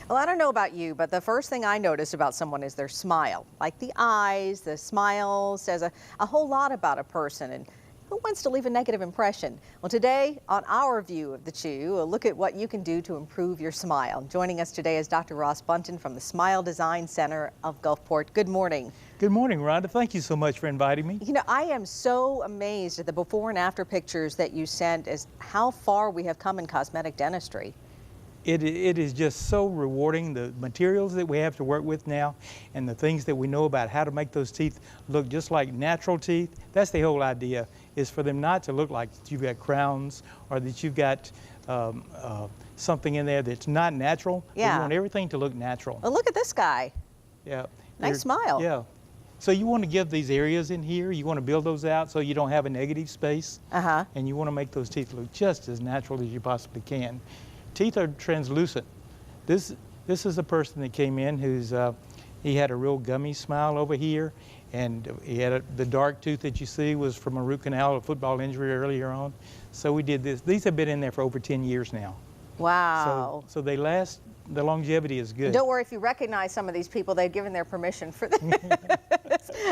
Well, I don't know about you, but the first thing I notice about someone is their smile. Like the eyes, the smile says a whole lot about a person. And who wants to leave a negative impression? Well, today on our view of the Chew, a look at what you can do to improve your smile. Joining us today is Dr. Ross Buntyn from the Smile Design Center of Gulfport. Good morning. Good morning, Rhonda. Thank you so much for inviting me. You know, I am so amazed at the before and after pictures that you sent as how far we have come in cosmetic dentistry. It is just so rewarding, the materials that we have to work with now and the things that we know about how to make those teeth look just like natural teeth. That's the whole idea, is for them not to look like you've got crowns or that you've got something in there that's not natural. Yeah. We want everything to look natural. Well, look at this guy. Yeah. Nice smile. Yeah. So you want to give these areas in here, you want to build those out so you don't have a negative space. And you want to make those teeth look just as natural as you possibly can. Teeth are translucent. This is a person that came in who's he had a real gummy smile over here, and he had the dark tooth that you see was from a root canal, a football injury earlier on. So we did this. These have been in there for over 10 years now. Wow. So they last. The longevity is good. Don't worry, if you recognize some of these people, they've given their permission for this.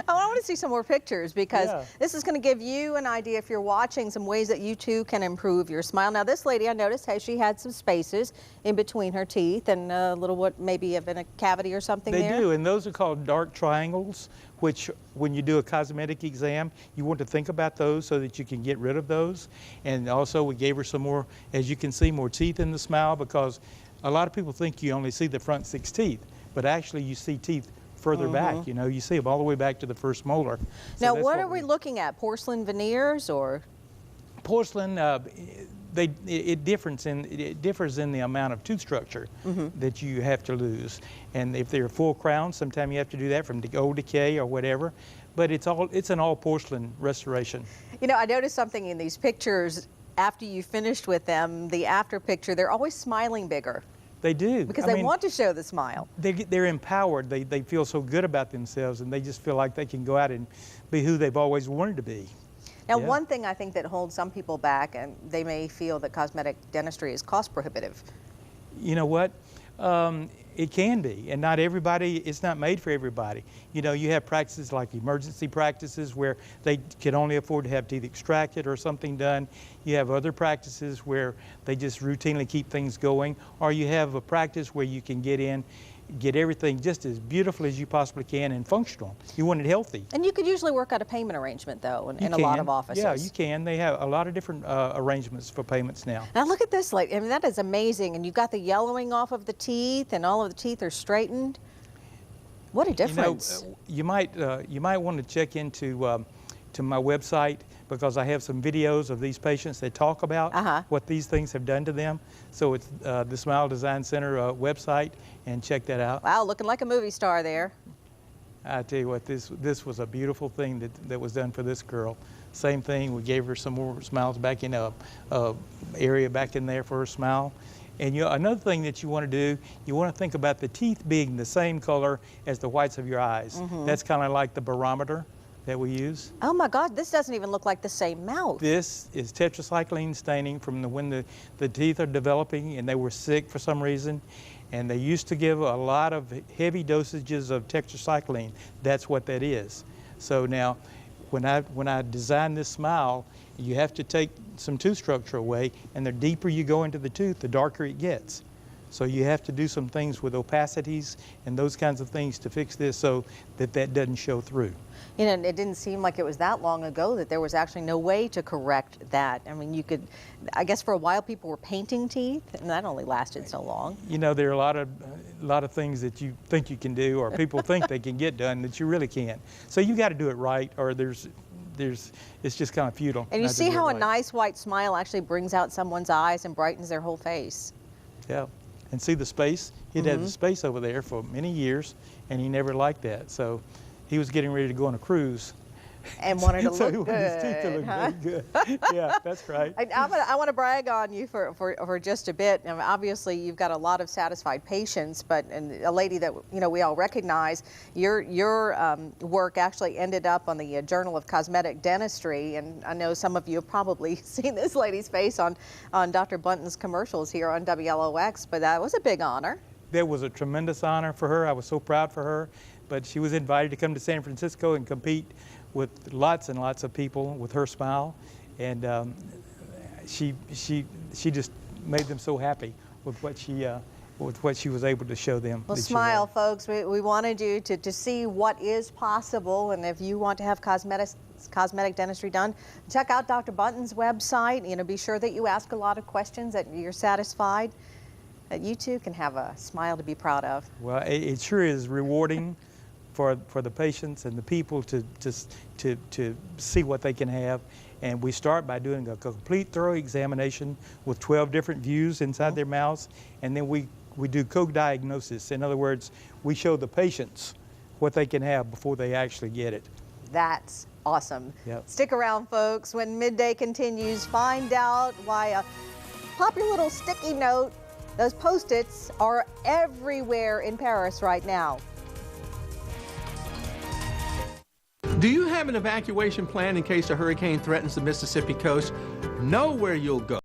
I want to see some more pictures because this is going to give you an idea, if you're watching, some ways that you too can improve your smile. Now, this lady, I noticed, she had some spaces in between her teeth and a little what maybe have been a cavity or something there. They do, and those are called dark triangles, which when you do a cosmetic exam, you want to think about those so that you can get rid of those. And also we gave her some more, as you can see, more teeth in the smile, because a lot of people think you only see the front 6 teeth, but actually you see teeth further back. You know, you see them all the way back to the first molar. So now, what are we looking at? Porcelain veneers or? Porcelain, it differs in the amount of tooth structure that you have to lose. And if they're full crowns, sometimes you have to do that from old decay or whatever. But it's an all porcelain restoration. You know, I noticed something in these pictures. After you finished with them, the after picture, they're always smiling bigger. They do. Because they want to show the smile. They're empowered. They feel so good about themselves, and they just feel like they can go out and be who they've always wanted to be. Now, one thing I think that holds some people back, and they may feel that cosmetic dentistry is cost prohibitive. You know what? It can be, and not everybody, it's not made for everybody. You know, you have practices like emergency practices where they can only afford to have teeth extracted or something done. You have other practices where they just routinely keep things going, or you have a practice where you can get in, get everything just as beautiful as you possibly can and functional. You want it healthy. And you could usually work out a payment arrangement, though, in a lot of offices. Yeah, you can. They have a lot of different arrangements for payments now. Now look at this, lady. I mean, that is amazing. And you've got the yellowing off of the teeth, and all of the teeth are straightened. What a difference. You know, you might want to check into to my website, because I have some videos of these patients that talk about what these things have done to them. So it's the Smile Design Center website, and check that out. Wow, looking like a movie star there. I tell you what, this was a beautiful thing that was done for this girl. Same thing, we gave her some more smiles back in a area back in there for her smile. And another thing that you want to do, you want to think about the teeth being the same color as the whites of your eyes. That's kind of like the barometer that we use. Oh my God, this doesn't even look like the same mouth. This is tetracycline staining from when the teeth are developing and they were sick for some reason. And they used to give a lot of heavy dosages of tetracycline. That's what that is. So now, when I design this smile, you have to take some tooth structure away, and the deeper you go into the tooth, the darker it gets. So you have to do some things with opacities and those kinds of things to fix this so that doesn't show through. You know, it didn't seem like it was that long ago that there was actually no way to correct that. I mean, you could, I guess for a while people were painting teeth, and that only lasted so long. You know, there are a lot of things that you think you can do, or people think they can get done, that you really can't. So you got to do it right, or it's just kind of futile. And you see how a nice white smile actually brings out someone's eyes and brightens their whole face. Yeah. And see the space? He'd had the space over there for many years, and he never liked that. So he was getting ready to go on a cruise. And wanted to so look he wanted his teeth to look very good. Yeah, that's right. I want to brag on you for just a bit. I mean, obviously, you've got a lot of satisfied patients, but a lady that we all recognize. Your work actually ended up on the Journal of Cosmetic Dentistry, and I know some of you have probably seen this lady's face on Dr. Buntyn's commercials here on WLOX. But that was a big honor. That was a tremendous honor for her. I was so proud for her. But she was invited to come to San Francisco and compete with lots and lots of people with her smile. And she just made them so happy with what she was able to show them. Well, smile, folks. We wanted you to see what is possible, and if you want to have cosmetic dentistry done, check out Dr. Buntyn's website. You know, be sure that you ask a lot of questions, that you're satisfied, that you too can have a smile to be proud of. Well, it sure is rewarding for the patients and the people to see what they can have. And we start by doing a complete thorough examination with 12 different views inside their mouths, and then we do co-diagnosis. In other words, we show the patients what they can have before they actually get it. That's awesome. Yep. Stick around, folks. When Midday continues, find out why pop your little sticky note. Those Post-its are everywhere in Paris right now. Do you have an evacuation plan in case a hurricane threatens the Mississippi coast? Know where you'll go.